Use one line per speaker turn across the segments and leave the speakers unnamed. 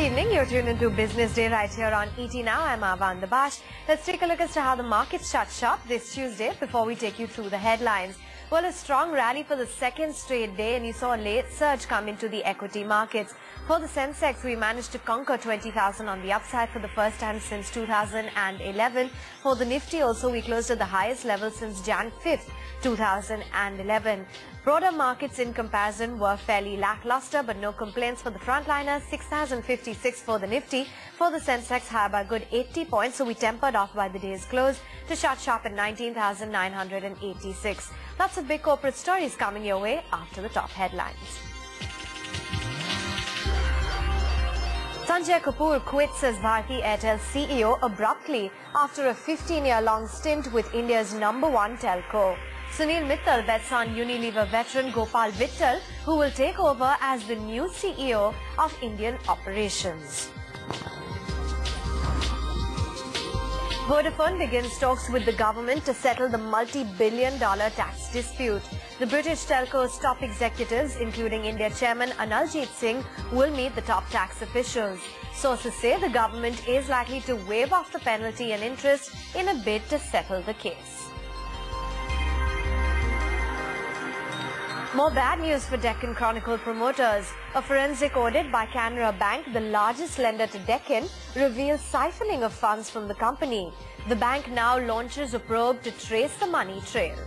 evening. You're tuned into Business Day right here on ET Now. I'm Avan Dabash. Let's take a look as to how the markets shut shop this Tuesday before we take you through the headlines. Well, a strong rally for the second straight day, and you saw a late surge come into the equity markets. For the Sensex, we managed to conquer 20,000 on the upside for the first time since 2011. For the Nifty also, we closed at the highest level since Jan 5th, 2011. Broader markets in comparison were fairly lackluster, but no complaints for the frontliners. 6,056 for the Nifty. For the Sensex, higher by a good 80 points, so we tempered off by the day's close to shut sharp at 19,986. Lots of big corporate stories coming your way after the top headlines. Sanjay Kapoor quits as Bharti Airtel CEO abruptly after a 15-year-long stint with India's #1 telco. Sunil Mittal bets on Unilever veteran Gopal Vittal, who will take over as the new CEO of Indian operations. Vodafone begins talks with the government to settle the multi-billion-dollar tax dispute. The British telco's top executives, including India Chairman Analjit Singh, will meet the top tax officials. Sources say the government is likely to waive off the penalty and interest in a bid to settle the case. More bad news for Deccan Chronicle promoters. A forensic audit by Canara Bank, the largest lender to Deccan, reveals siphoning of funds from the company. The bank now launches a probe to trace the money trail.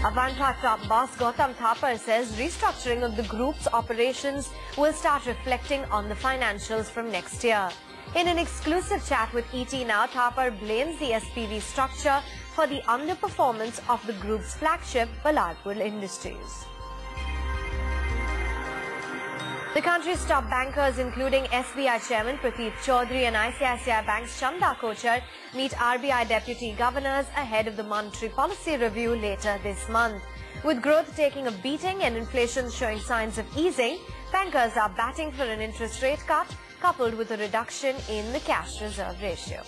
Avantha top boss Gautam Thapar says restructuring of the group's operations will start reflecting on the financials from next year. In an exclusive chat with ET Now, Thapar blames the SPV structure for the underperformance of the group's flagship, Ballarpur Industries. The country's top bankers, including SBI Chairman Prateek Chaudhary and ICICI Bank's Chanda Kochar, meet RBI deputy governors ahead of the monetary policy review later this month. With growth taking a beating and inflation showing signs of easing, bankers are batting for an interest rate cut, coupled with a reduction in the cash reserve ratio.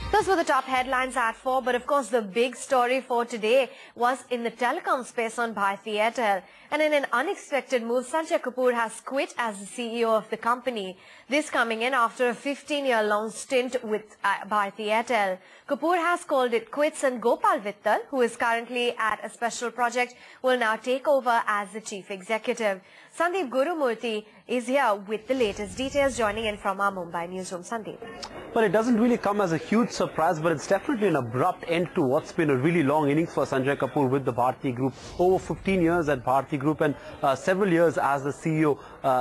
Those were the top headlines at 4, but of course the big story for today was in the telecom space on Bharti Airtel. And in an unexpected move, Sanjay Kapoor has quit as the CEO of the company. This coming in after a 15-year-long stint with Bharti Airtel. Kapoor has called it quits, and Gopal Vittal, who is currently at a special project, will now take over as the chief executive. Sandeep Gurumurthy is here with the latest details, joining in from our Mumbai newsroom. Sandeep.
Well, it doesn't really come as a huge surprise, but it's definitely an abrupt end to what's been a really long innings for Sanjay Kapoor with the Bharti Group. Over 15 years at Bharti Group and several years as the CEO.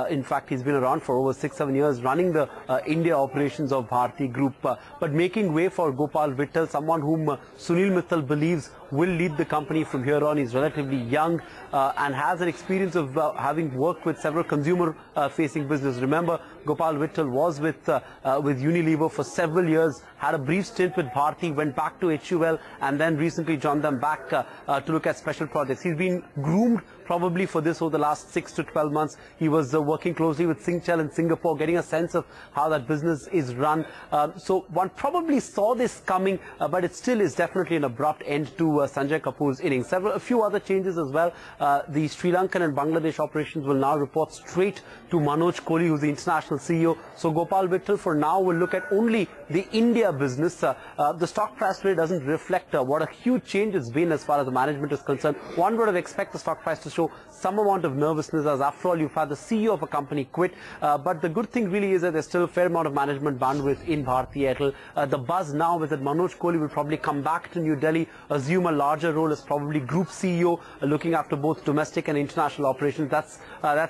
In fact, he's been around for over 6-7 years running the India operations of Bharti Group. But making way for Gopal Vittal, someone whom Sunil Mittal believes will lead the company from here on. He's relatively young and has an experience of having worked with several consumer-facing businesses. Remember, Gopal Vittal was with Unilever for several years, had a brief stint with Bharti, went back to HUL, and then recently joined them back to look at special projects. He's been groomed probably for this over the last 6 to 12 months. He was working closely with Singtel in Singapore, getting a sense of how that business is run. So one probably saw this coming, but it still is definitely an abrupt end to Sanjay Kapoor's innings. A few other changes as well. The Sri Lankan and Bangladesh operations will now report straight to Manoj Kohli, who's the international CEO. So Gopal Vittal for now will look at only the India business. The stock price today doesn't reflect what a huge change it's been as far as the management is concerned. One would have expected the stock price to show some amount of nervousness, as after all you've had the CEO of a company quit. But the good thing really is that there's still a fair amount of management bandwidth in Bharti Airtel. The buzz now is that Manoj Kohli will probably come back to New Delhi, assume a larger role as probably group CEO, looking after both domestic and international operations. That's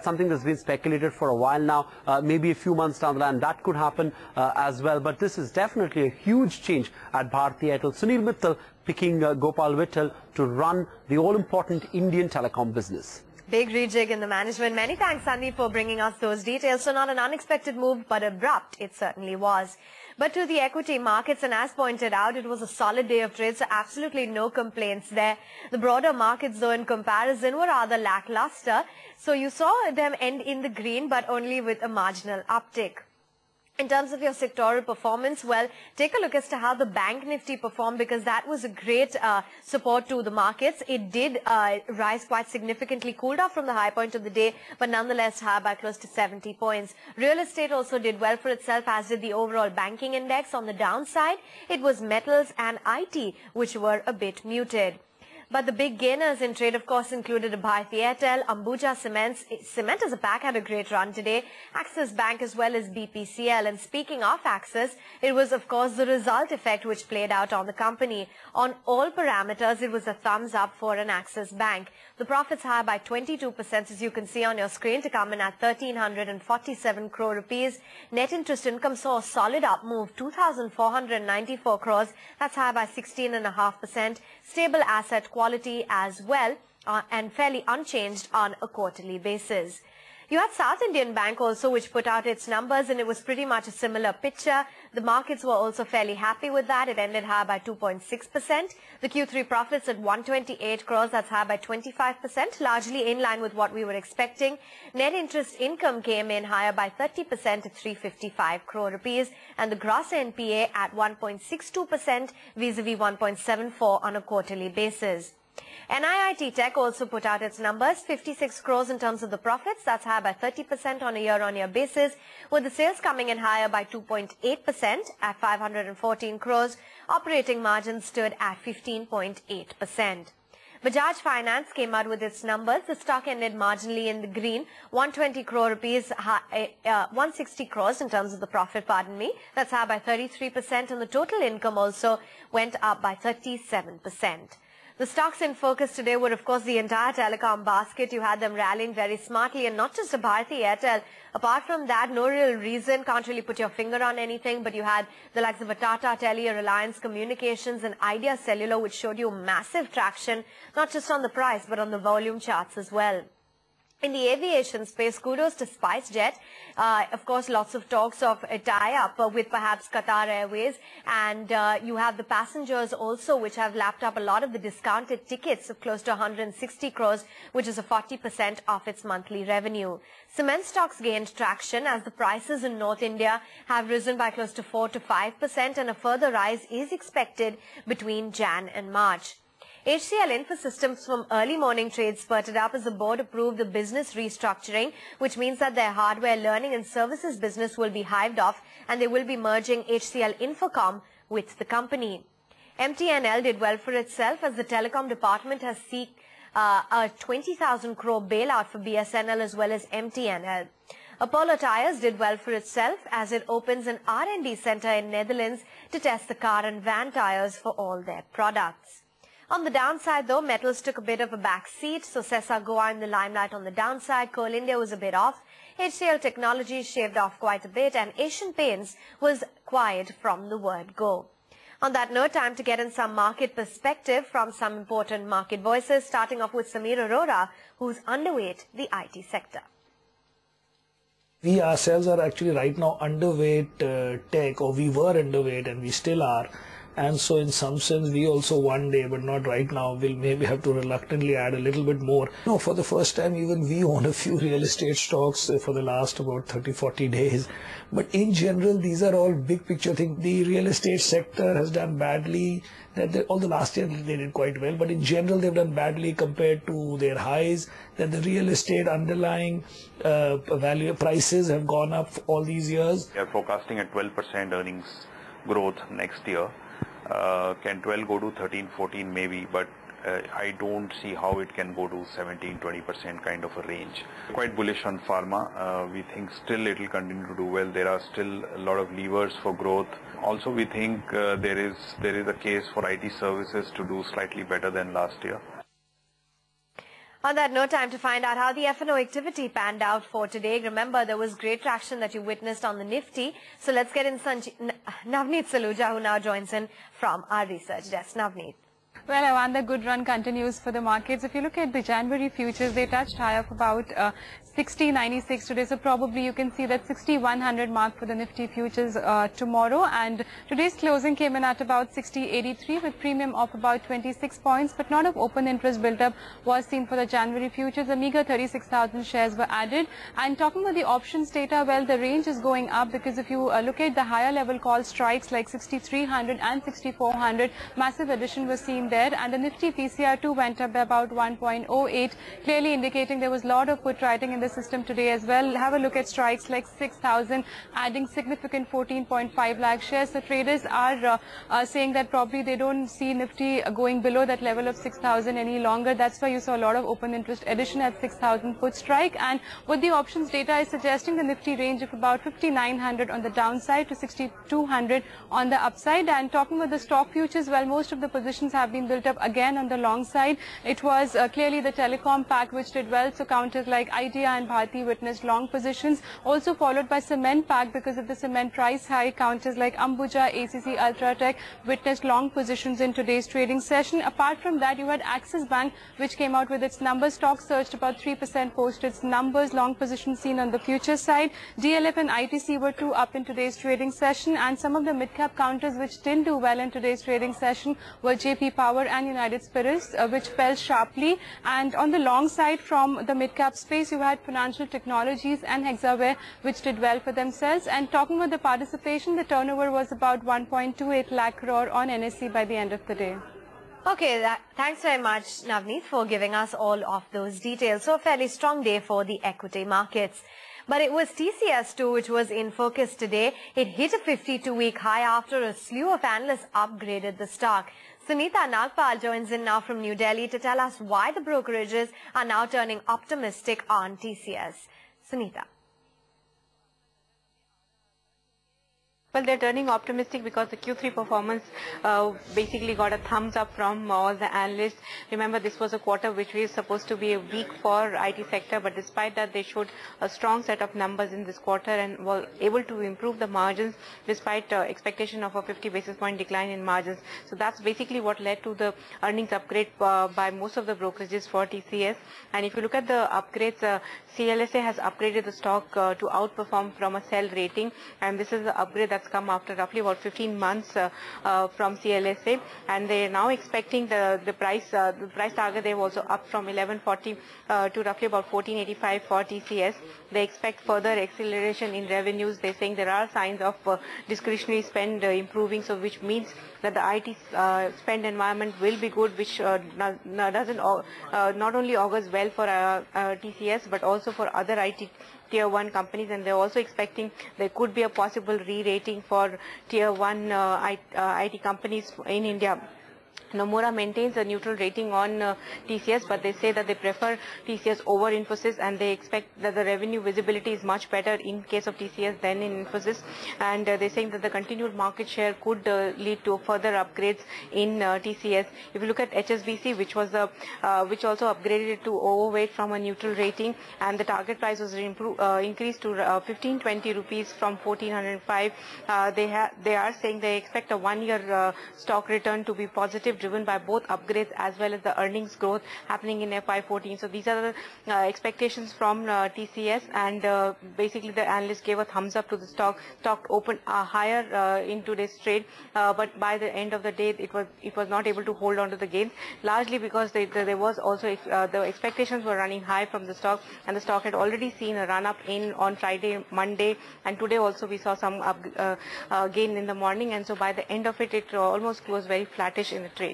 something that's been speculated for a while now. Maybe a few months down the line that could happen as well. But this is definitely a huge change at Bharti Airtel. Sunil Mittal picking Gopal Vittal to run the all-important Indian telecom business.
Big rejig in the management. Many thanks, Sandeep, for bringing us those details. So not an unexpected move, but abrupt it certainly was. But to the equity markets, and as pointed out, it was a solid day of trade, so absolutely no complaints there. The broader markets, though, in comparison, were rather lackluster. So you saw them end in the green, but only with a marginal uptick. In terms of your sectoral performance, well, take a look as to how the Bank Nifty performed, because that was a great support to the markets. It did rise quite significantly, cooled off from the high point of the day, but nonetheless high by close to 70 points. Real estate also did well for itself, as did the overall banking index. On the downside, it was metals and IT, which were a bit muted. But the big gainers in trade, of course, included Bharti Airtel, Ambuja Cement as a pack had a great run today, Axis Bank as well as BPCL. And speaking of Axis, it was, of course, the result effect which played out on the company. On all parameters, it was a thumbs up for an Axis Bank. The profits higher by 22%, as you can see on your screen, to come in at 1,347 crore rupees. Net interest income saw a solid up move, 2,494 crores. That's higher by 16.5%. Stable asset quality as well, and fairly unchanged on a quarterly basis. You had South Indian Bank also, which put out its numbers, and it was pretty much a similar picture. The markets were also fairly happy with that. It ended higher by 2.6%. The Q3 profits at 128 crores, that's higher by 25%, largely in line with what we were expecting. Net interest income came in higher by 30% to 355 crore rupees, and the gross NPA at 1.62% vis-a-vis 1.74 on a quarterly basis. NIIT Tech also put out its numbers, 56 crores in terms of the profits. That's higher by 30% on a year-on-year basis, with the sales coming in higher by 2.8% at 514 crores. Operating margin stood at 15.8%. Bajaj Finance came out with its numbers. The stock ended marginally in the green, 120 crore rupees, 160 crores in terms of the profit, pardon me. That's higher by 33%, and the total income also went up by 37%. The stocks in focus today were, of course, the entire telecom basket. You had them rallying very smartly, and not just a Bharti Airtel. Apart from that, no real reason, can't really put your finger on anything, but you had the likes of a Tata Tele, a Reliance Communications, and Idea Cellular, which showed you massive traction, not just on the price, but on the volume charts as well. In the aviation space, kudos to SpiceJet. Of course, lots of talks of a tie-up with perhaps Qatar Airways. And you have the passengers also, which have lapped up a lot of the discounted tickets of close to 160 crores, which is a 40% of its monthly revenue. Cement stocks gained traction as the prices in North India have risen by close to 4 to 5%, and a further rise is expected between Jan and March. HCL Infosystems from early morning trade spurted up as the board approved the business restructuring, which means that their hardware learning and services business will be hived off, and they will be merging HCL Infocom with the company. MTNL did well for itself as the telecom department has sought a 20,000 crore bailout for BSNL as well as MTNL. Apollo Tyres did well for itself as it opens an R&D center in Netherlands to test the car and van tires for all their products. On the downside, though, metals took a bit of a back seat, so Sesa Goa in the limelight on the downside. Coal India was a bit off. HCL Technologies shaved off quite a bit, and Asian Paints was quiet from the word go. On that note, time to get in some market perspective from some important market voices, starting off with Samir Arora, who's underweight the IT sector.
We ourselves are actually right now underweight tech, or we were underweight and we still are. And so in some sense, we also one day, but not right now, will maybe have to reluctantly add a little bit more. No, for the first time, even we own a few real estate stocks for the last about 30-40 days. But in general, these are all big picture things. The real estate sector has done badly. All the last year they did quite well, but in general they've done badly compared to their highs. That the real estate underlying value prices have gone up all these years.
We are forecasting at 12% earnings growth next year. Can 12 go to 13, 14 maybe, but I don't see how it can go to 17, 20% kind of a range. Quite bullish on pharma. We think still it will continue to do well. There are still a lot of levers for growth. Also, we think there is a case for IT services to do slightly better than last year.
On that note, time to find out how the F&O activity panned out for today. Remember, there was great traction that you witnessed on the Nifty. So let's get in Navneet Saluja, who now joins in from our research desk. Navneet.
Well, Avan, the good run continues for the markets. If you look at the January futures, they touched high of about 60.96 today. So probably you can see that 6100 mark for the Nifty futures tomorrow. And today's closing came in at about 60.83 with premium of about 26 points. But not of open interest built up was seen for the January futures. A meager 36,000 shares were added. And talking about the options data, well, the range is going up because if you look at the higher level call strikes like 6300 and 6400, massive addition was seen there. And the Nifty PCR2 went up by about 1.08, clearly indicating there was a lot of put writing in the system today as well. Have a look at strikes like 6,000, adding significant 14.5 lakh shares. So traders are saying that probably they don't see Nifty going below that level of 6,000 any longer. That's why you saw a lot of open interest addition at 6,000 put strike. And what the options data is suggesting, the Nifty range of about 5,900 on the downside to 6,200 on the upside. And talking about the stock futures, well, most of the positions have been built up again on the long side. It was clearly the telecom pack which did well. So counters like Idea and Bharti witnessed long positions, also followed by cement pack because of the cement price high. Counters like Ambuja, ACC, Ultratech witnessed long positions in today's trading session. Apart from that, you had Axis Bank which came out with its numbers. Stock surged about 3% post its numbers. Long positions seen on the future side. DLF and ITC were two up in today's trading session, and some of the mid-cap counters which didn't do well in today's trading session were JP Power and United Spirits, which fell sharply. And on the long side from the mid-cap space, you had Financial Technologies and Hexaware which did well for themselves. And talking about the participation, the turnover was about 1.28 lakh crore on NSE by the end of the day.
Okay, thanks very much, Navneet, for giving us all of those details. So a fairly strong day for the equity markets. But it was TCS too which was in focus today. It hit a 52-week high after a slew of analysts upgraded the stock. Sunita Nagpal joins in now from New Delhi to tell us why the brokerages are now turning optimistic on TCS. Sunita.
Well, they're turning optimistic because the Q3 performance basically got a thumbs up from all the analysts. Remember, this was a quarter which was supposed to be a weak for IT sector, but despite that, they showed a strong set of numbers in this quarter and were able to improve the margins despite expectation of a 50 basis point decline in margins. So that's basically what led to the earnings upgrade by most of the brokerages for TCS. And if you look at the upgrades, CLSA has upgraded the stock to outperform from a sell rating, and this is the upgrade that's come after roughly about 15 months from CLSA, and they are now expecting the price target. They've also up from 1140 to roughly about 1485 for TCS. They expect further acceleration in revenues. They're saying there are signs of discretionary spend improving, so which means that the IT spend environment will be good, which not only augurs well for TCS but also for other IT Tier 1 companies, and they're also expecting there could be a possible re-rating for Tier 1 IT companies in India. Nomura maintains a neutral rating on TCS, but they say that they prefer TCS over Infosys, and they expect that the revenue visibility is much better in case of TCS than in Infosys. And they're saying that the continued market share could lead to further upgrades in TCS. If you look at HSBC, which also upgraded to overweight from a neutral rating, and the target price was increased to 1520 rupees from 1405. They are saying they expect a one-year stock return to be positive, driven by both upgrades as well as the earnings growth happening in FY14. So these are the expectations from TCS, and basically the analysts gave a thumbs up to the stock. Stock opened higher in today's trade, but by the end of the day it was not able to hold on to the gains, largely because there was also the expectations were running high from the stock, and the stock had already seen a run up on Friday, Monday, and today also we saw some gain in the morning, and so by the end of it almost closed very flattish in the trade.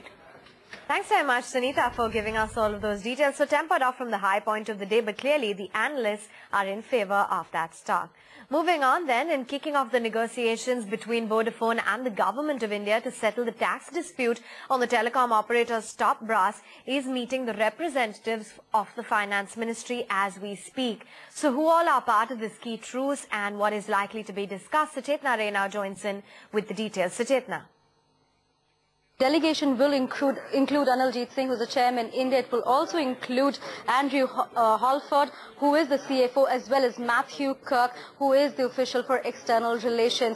Thanks very much, Sunita, for giving us all of those details. So tempered off from the high point of the day, but clearly the analysts are in favor of that stock. Moving on then, and kicking off the negotiations between Vodafone and the Government of India to settle the tax dispute on the telecom operator's top brass is meeting the representatives of the Finance Ministry as we speak. So who all are part of this key truce and what is likely to be discussed? Suchetna Ray now joins in with the details. Suchetna.
delegation will include Aniljeet Singh, who is the chairman in India. It will also include Andrew Halford, who is the CFO, as well as Matthew Kirk, who is the official for external relations.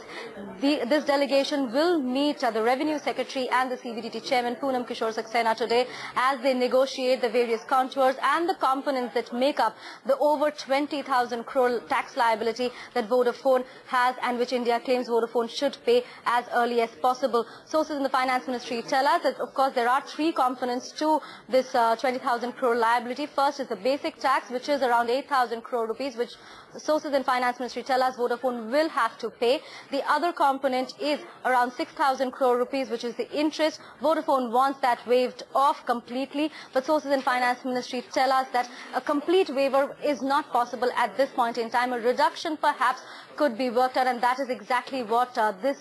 This delegation will meet the Revenue Secretary and the CBDT chairman, Poonam Kishore Saxena, today as they negotiate the various contours and the components that make up the over 20,000 crore tax liability that Vodafone has and which India claims Vodafone should pay as early as possible. Sources in the Finance Ministry tell us that, of course, there are three components to this 20,000 crore liability. First is the basic tax, which is around 8,000 crore rupees, which sources in Finance Ministry tell us Vodafone will have to pay. The other component is around 6,000 crore rupees, which is the interest. Vodafone wants that waived off completely, but sources in Finance Ministry tell us that a complete waiver is not possible at this point in time. A reduction perhaps could be worked out, and that is exactly what this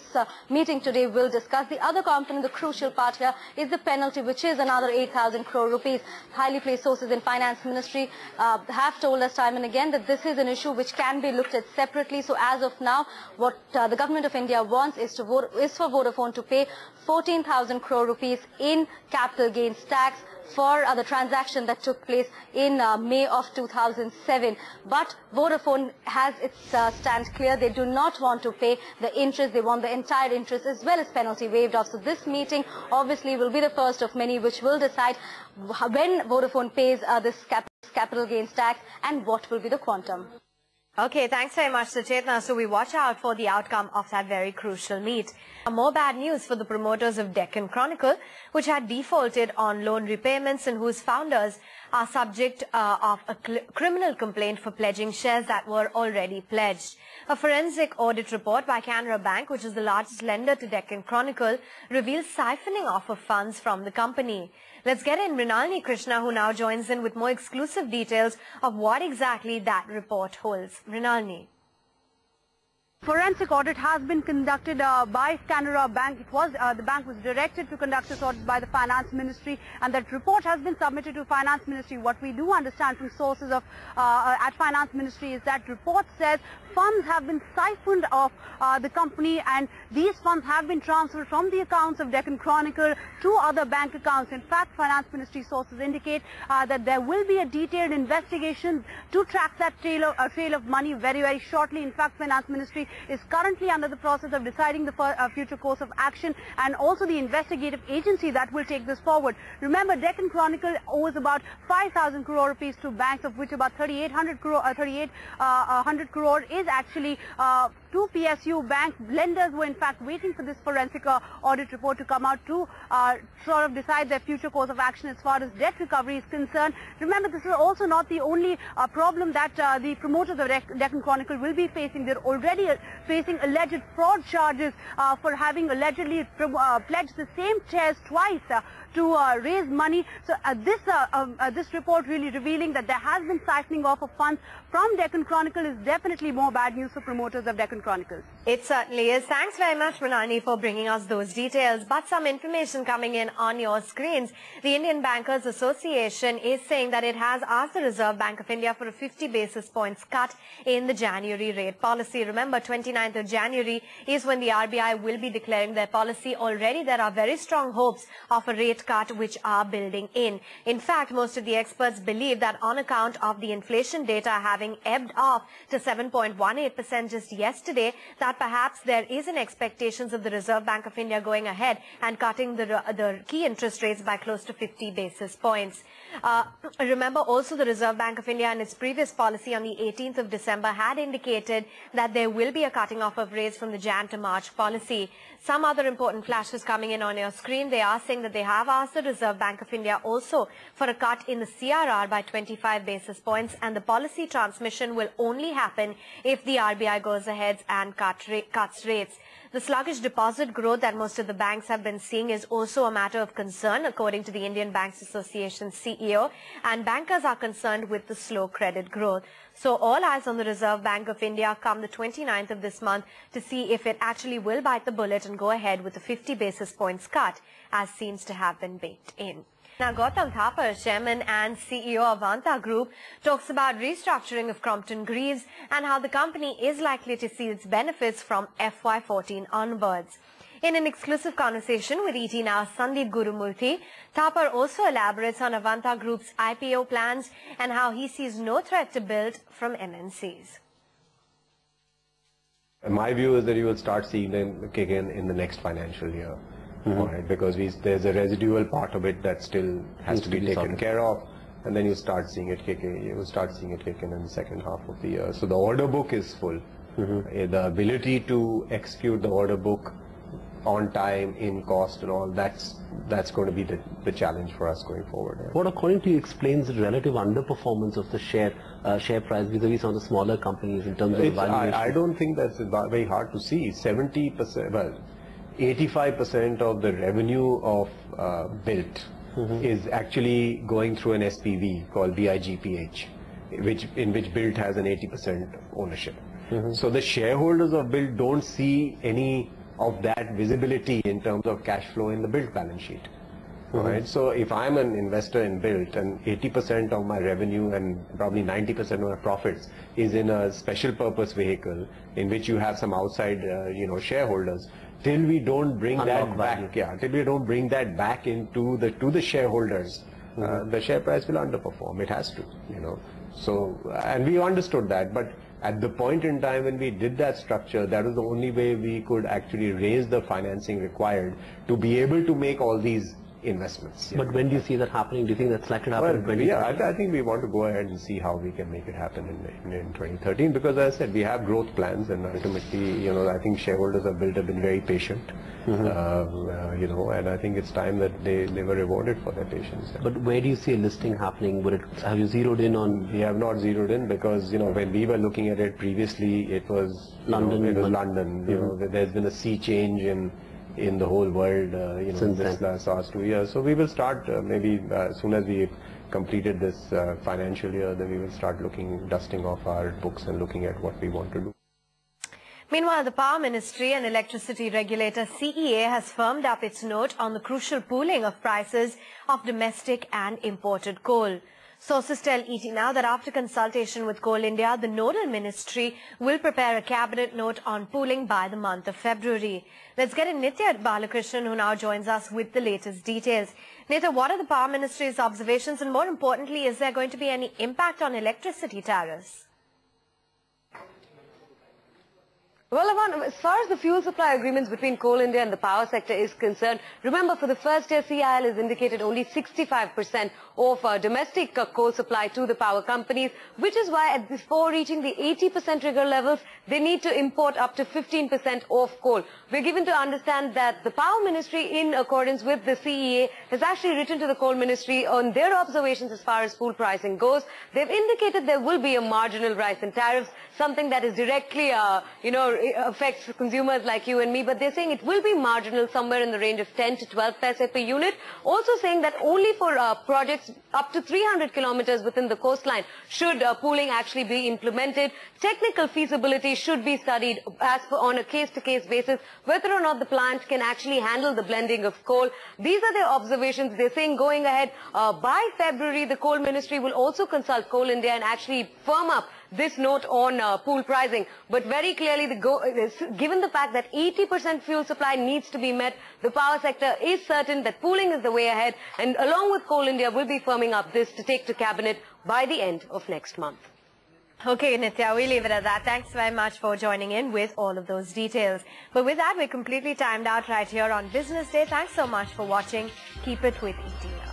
meeting today will discuss. The other component, the crucial part here, is the penalty, which is another 8,000 crore rupees. Highly placed sources in Finance Ministry have told us time and again that this is an issue which can be looked at separately. So as of now, what the government of India wants is for Vodafone to pay 14,000 crore rupees in capital gains tax for the transaction that took place in May of 2007. But Vodafone has its stand clear. They do not want to pay the interest. They want the entire interest as well as penalty waived off. So this meeting obviously will be the first of many which will decide when Vodafone pays this capital gains tax and what will be the quantum.
Okay, thanks very much, Suchetna. So we watch out for the outcome of that very crucial meet. More bad news for the promoters of Deccan Chronicle, which had defaulted on loan repayments and whose founders are subject of a criminal complaint for pledging shares that were already pledged. A forensic audit report by Canara Bank, which is the largest lender to Deccan Chronicle, reveals siphoning off of funds from the company. Let's get in Mrinalini Krishna, who now joins in with more exclusive details of what exactly that report holds. Mrinalini.
Forensic audit has been conducted by Canara Bank. It was the bank was directed to conduct this audit by the Finance Ministry, and that report has been submitted to Finance Ministry. What we do understand from sources of at Finance Ministry is that report says funds have been siphoned off the company, and these funds have been transferred from the accounts of Deccan Chronicle to other bank accounts. In fact, Finance Ministry sources indicate that there will be a detailed investigation to track that trail of money very, very shortly. In fact, Finance Ministry is currently under the process of deciding the future course of action, and also the investigative agency that will take this forward. Remember, Deccan Chronicle owes about 5,000 crore rupees to banks, of which about 3,800 crore is actually to PSU bank. Lenders were in fact waiting for this forensic audit report to come out to sort of decide their future course of action as far as debt recovery is concerned. Remember, this is also not the only problem that the promoters of Deccan Chronicle will be facing. They're already facing alleged fraud charges for having allegedly pledged the same shares twice to raise money. So this report really revealing that there has been siphoning off of funds from Deccan Chronicle is definitely more bad news for promoters of Deccan Chronicles.
It certainly is. Thanks very much, Mrinalini, for bringing us those details. But some information coming in on your screens. The Indian Bankers Association is saying that it has asked the Reserve Bank of India for a 50 basis points cut in the January rate policy. Remember, 29th of January is when the RBI will be declaring their policy. Already there are very strong hopes of a rate cut which are building in. In fact, most of the experts believe that on account of the inflation data having ebbed off to 7.18% just yesterday, that perhaps there is an expectations of the Reserve Bank of India going ahead and cutting the key interest rates by close to 50 basis points. Remember also the Reserve Bank of India in its previous policy on the 18th of December had indicated that there will be a cutting off of rates from the Jan to March policy. Some other important flashes coming in on your screen. They are saying that they have asked the Reserve Bank of India also for a cut in the CRR by 25 basis points, and the policy transmission will only happen if the RBI goes ahead and cuts rates. The sluggish deposit growth that most of the banks have been seeing is also a matter of concern, according to the Indian Banks Association CEO, and bankers are concerned with the slow credit growth. So all eyes on the Reserve Bank of India come the 29th of this month to see if it actually will bite the bullet and go ahead with a 50 basis points cut, as seems to have been baked in. Now, Gautam Thapar, Chairman and CEO of Avanta Group, talks about restructuring of Crompton Greaves and how the company is likely to see its benefits from FY14 onwards. In an exclusive conversation with ET Now's Sandeep Gurumurthy, Thapar also elaborates on Avanta Group's IPO plans and how he sees no threat to build from MNCs.
My view is that you will start seeing them kick in the next financial year, right? Because there's a residual part of it that still has to be taken care of, and then you start seeing it kick in. You will start seeing it kick in the second half of the year. So the order book is full. The ability to execute the order book on time, in cost, and all that's going to be the challenge for us going forward.
What, according to you, explains the relative underperformance of the share price vis-a-vis some of the smaller companies in terms of valuation?
I don't think that's very hard to see. 70%, well, 85% of the revenue of Built is actually going through an SPV called BIGPH, in which Built has an 80% ownership. So the shareholders of Built don't see any of that visibility in terms of cash flow in the Built balance sheet. Right? So if I'm an investor in Built and 80% of my revenue and probably 90% of my profits is in a special purpose vehicle in which you have some outside shareholders, till we don't bring that back, till we don't bring that back into the shareholders, the share price will underperform. It has to, So, and we understood that, but at the point in time when we did that structure, that was the only way we could actually raise the financing required to be able to make all these investments.
But when do you see that happening? Do you think that's likely to happen in 2013?
Yeah, I think we want to go ahead and see how we can make it happen in 2013, because as I said, we have growth plans, and ultimately, I think shareholders have been very patient, and I think it's time that they were rewarded for their patience.
But where do you see a listing happening? Have you zeroed in on?
We have not zeroed in, because when we were looking at it previously, it was London. There's been a sea change in the whole world, this last 2 years. So we will start maybe as soon as we completed this financial year, then we will start dusting off our books and looking at what we want to do.
Meanwhile, the Power Ministry and Electricity Regulator CEA has firmed up its note on the crucial pooling of prices of domestic and imported coal. Sources tell ET Now that after consultation with Coal India, the nodal ministry will prepare a cabinet note on pooling by the month of February. Let's get in Nitya Balakrishnan, who now joins us with the latest details. Nitya, what are the Power Ministry's observations, and more importantly, is there going to be any impact on electricity tariffs?
Well, Avan, as far as the fuel supply agreements between Coal India and the power sector is concerned, remember for the first year, CIL has indicated only 65% of domestic coal supply to the power companies, which is why before reaching the 80% trigger levels, they need to import up to 15% of coal. We're given to understand that the Power Ministry, in accordance with the CEA, has actually written to the Coal Ministry on their observations as far as pool pricing goes. They've indicated there will be a marginal rise in tariffs, something that is directly, affects consumers like you and me, but they're saying it will be marginal, somewhere in the range of 10 to 12 paise per unit. Also saying that only for projects up to 300 kilometers within the coastline should pooling actually be implemented. Technical feasibility should be studied on a case-to-case basis, whether or not the plant can actually handle the blending of coal. These are their observations. They're saying going ahead, by February, the Coal Ministry will also consult Coal India and actually firm up this note on pool pricing. But very clearly, given the fact that 80% fuel supply needs to be met, the power sector is certain that pooling is the way ahead, and along with Coal India will be firming up this to take to cabinet by the end of next month.
Okay, Nitya, we leave it at that. Thanks very much for joining in with all of those details. But with that, we're completely timed out right here on Business Day. Thanks so much for watching. Keep it with ET Now.